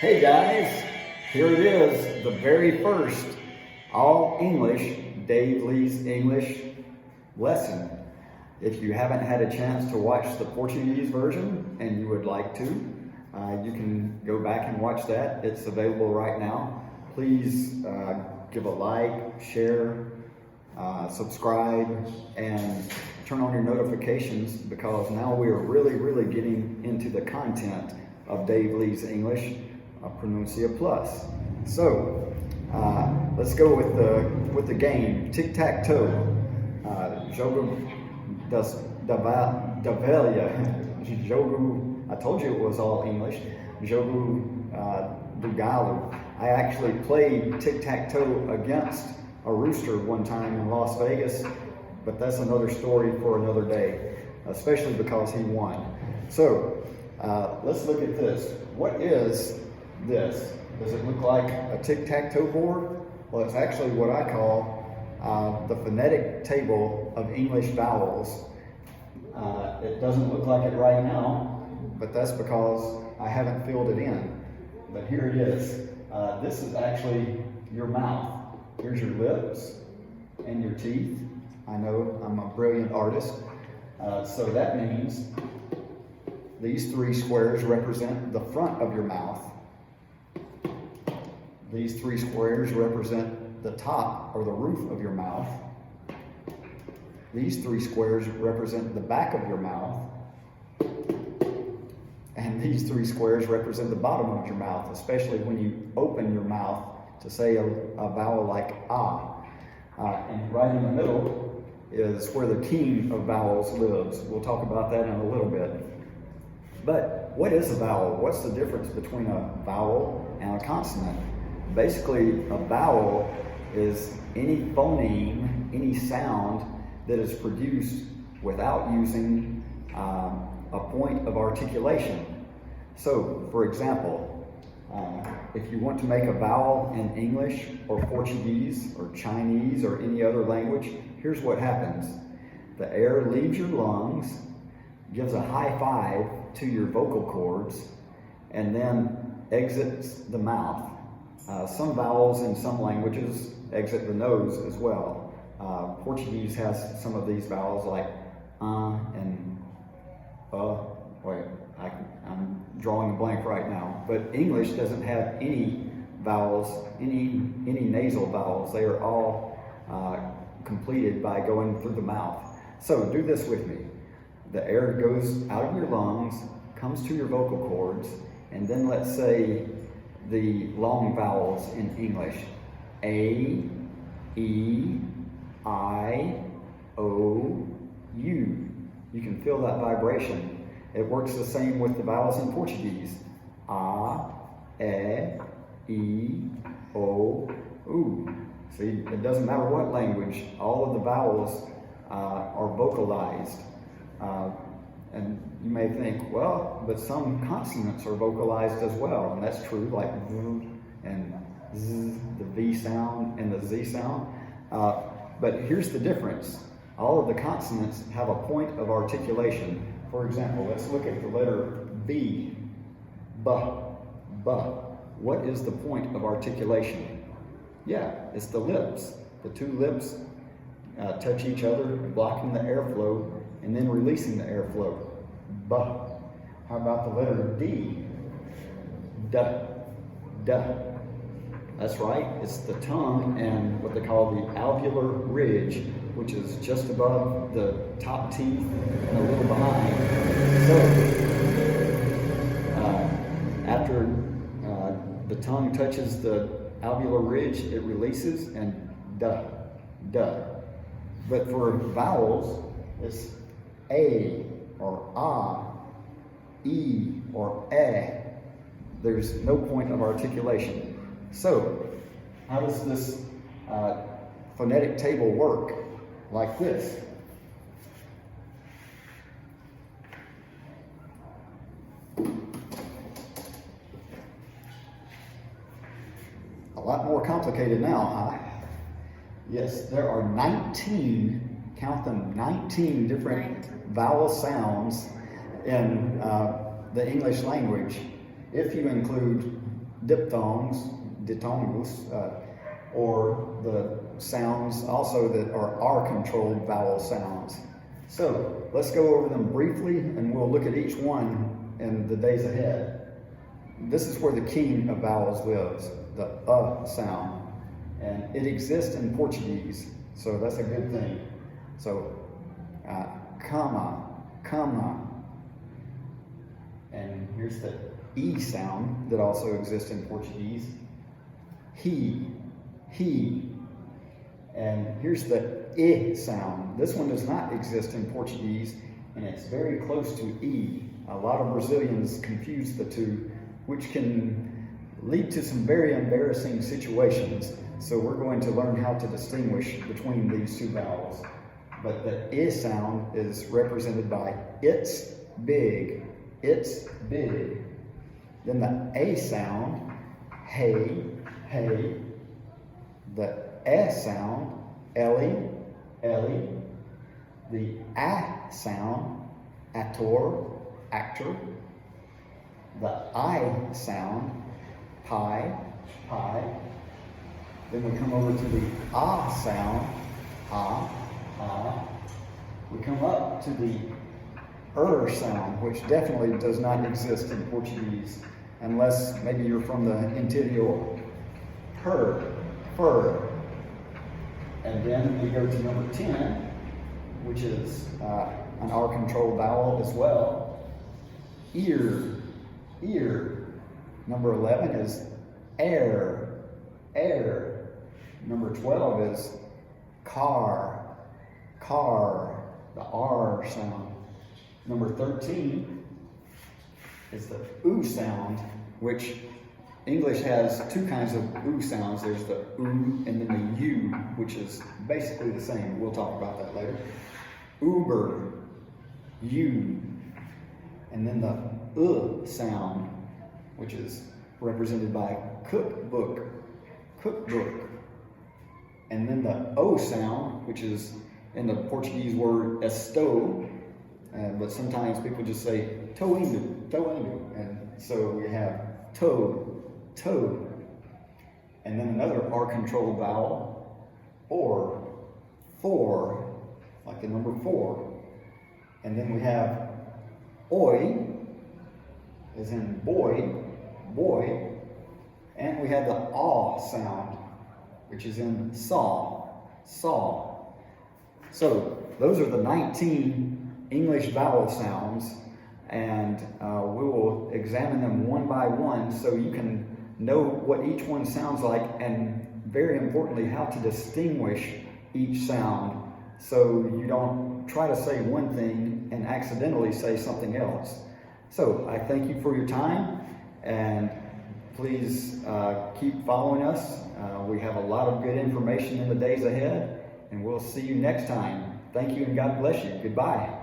Hey guys, here it is, the very first all English Dave Lee's English lesson. If you haven't had a chance to watch the Portuguese version and you would like to, you can go back and watch that. It's available right now. Please give a like, share, subscribe, and turn on your notifications because now we are really getting into the content of Dave Lee's English Pronuncia Plus. So let's go with the game. Tic-Tac-Toe. Jogo da velha. Jogo. I told you it was all English. Jogo do galo. I actually played tic-tac-toe against a rooster one time in Las Vegas, but that's another story for another day, especially because he won. So let's look at this. What is this? Does it look like a tic-tac-toe board? Well, it's actually what I call the phonetic table of English vowels. It doesn't look like it right now, but that's because I haven't filled it in. But here it is. This is actually your mouth. Here's your lips and your teeth. I know I'm a brilliant artist. So that means these three squares represent the front of your mouth. These three squares represent the top or the roof of your mouth. These three squares represent the back of your mouth. And these three squares represent the bottom of your mouth, especially when you open your mouth to say a vowel like ah. And right in the middle is where the king of vowels lives. We'll talk about that in a little bit. But what is a vowel? What's the difference between a vowel and a consonant? Basically, a vowel is any phoneme, any sound that is produced without using a point of articulation. So, for example, if you want to make a vowel in English or Portuguese or Chinese or any other language, here's what happens. The air leaves your lungs, gives a high five to your vocal cords, and then exits the mouth. Some vowels in some languages exit the nose as well. Portuguese has some of these vowels like and wait, I'm drawing a blank right now. But English doesn't have any vowels, any nasal vowels. They are all completed by going through the mouth. So do this with me. The air goes out of your lungs, comes to your vocal cords, and then let's say the long vowels in English. A, E, I, O, U. You can feel that vibration. It works the same with the vowels in Portuguese. A, E, O, U. See, it doesn't matter what language, all of the vowels are vocalized. And you may think, well, but some consonants are vocalized as well, and that's true, like V and Z, the V sound and the Z sound. But here's the difference. All of the consonants have a point of articulation. For example, let's look at the letter B. B. What is the point of articulation? Yeah, it's the lips. The two lips touch each other, blocking the airflow and then releasing the airflow. B. How about the letter D? D. That's right, it's the tongue and what they call the alveolar ridge, which is just above the top teeth and a little behind. So, after the tongue touches the alveolar ridge, it releases and duh. But for vowels, it's A or ah, E or eh. There's no point of articulation. So, how does this phonetic table work? Like this. A lot more complicated now, huh? Yes, there are 19, count them, 19 different vowel sounds in the English language, if you include diphthongs, or the sounds also that are controlled vowel sounds. So let's go over them briefly, and we'll look at each one in the days ahead. This is where the king of vowels lives, the sound, and it exists in Portuguese, so that's a good thing. So, cama, and here's the E sound that also exists in Portuguese. He, and here's the I sound. This one does not exist in Portuguese, and it's very close to E. A lot of Brazilians confuse the two, which can lead to some very embarrassing situations. So we're going to learn how to distinguish between these two vowels. But the I sound is represented by it's big, it's big. Then the A sound, hey, hey. The S sound, Ellie, Ellie. The A sound, Ator, actor. The I sound, pie, pie. Then we come over to the ah sound, ah, ah. We come up to the sound, which definitely does not exist in Portuguese, unless maybe you're from the interior. Her, fur. And then we go to number 10, which is an R-controlled vowel as well. Ear, ear. Number 11 is air, air. Number 12 is car, car, the R sound. Number 13 is the oo sound, which English has two kinds of oo sounds. There's the oo and then the u, which is basically the same. We'll talk about that later. Uber, you. And then the sound, which is represented by cookbook, cookbook. And then the o sound, which is in the Portuguese word estou, but sometimes people just say tô indo, and so we have toe, toe. And then another R-controlled vowel, or, for, like the number 4. And then we have oi, as in boy, boy. And we have the aw sound, which is in saw, saw. So those are the 19 English vowel sounds, and we will examine them one by one so you can know what each one sounds like, and very importantly, how to distinguish each sound so you don't try to say one thing and accidentally say something else. So I thank you for your time, and please keep following us. We have a lot of good information in the days ahead, and we'll see you next time. Thank you, and God bless you. Goodbye.